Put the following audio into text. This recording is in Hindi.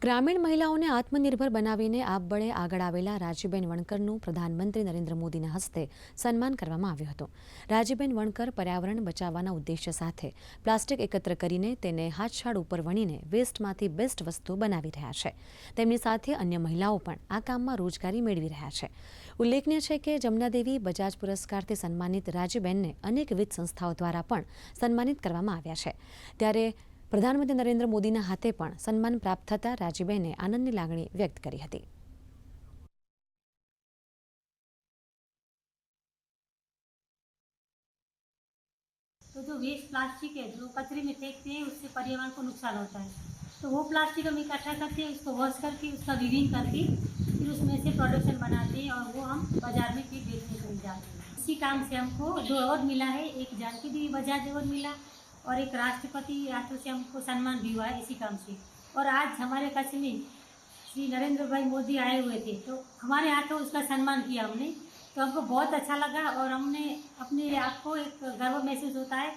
ગ્રામીણ મહિલાઓને આત્મનિર્ભર બનાવીને આપબળે આગળ આવેલા રાજીબેન વણકરનું પ્રધાનમંત્રી નરેન્દ્ર મોદીના હસ્તે સન્માન કરવામાં આવ્યું હતું। રાજીબેન વણકર પર્યાવરણ બચાવવાના ઉદ્દેશ્ય સાથે પ્લાસ્ટિક એકત્ર કરીને તેને હાથશાળ ઉપર વણીને વેસ્ટમાંથી બેસ્ટ વસ્તુ બનાવી રહ્યા છે। તેમની સાથે અન્ય મહિલાઓ પણ આ કામમાં રોજગારી મેળવી રહ્યા છે। ઉલ્લેખનીય છે કે જમનાદેવી બજાજ પુરસ્કારથી સન્માનિત રાજીબેનને અનેકવિધ સંસ્થાઓ દ્વારા પણ સન્માનિત કરવામાં આવ્યા છે। ત્યારે प्रधानमंत्री नरेंद्र मोदीना हाथे पण सन्मान प्राप्त थता राजीबेने आनंदनी लागणी व्यक्त करी हती। तो जो वेस्ट प्लास्टिक है जो कचरे में फेंकते हैं उससे पर्यावरण को नुकसान होता है, तो वो प्लास्टिक हम इकट्ठा करते हैं, उसको वॉश करके उसका विभिन्न करके फिर उसमें से प्रोडक्शन बनाते हैं और वो हम बाजार में फिर बेचने के लिए जाते हैं। इसी काम से हमको 2 अवार्ड मिला है, एक जानकी देवी बजाज अवार्ड मिला और एक राष्ट्रपति हाथों से हमको सम्मान भी हुआ है इसी काम से। और आज हमारे कच्छ में श्री नरेंद्र भाई मोदी आए हुए थे तो हमारे हाथों उसका सम्मान किया हमने, तो हमको बहुत अच्छा लगा और हमने अपने आप को एक गर्व महसूस होता है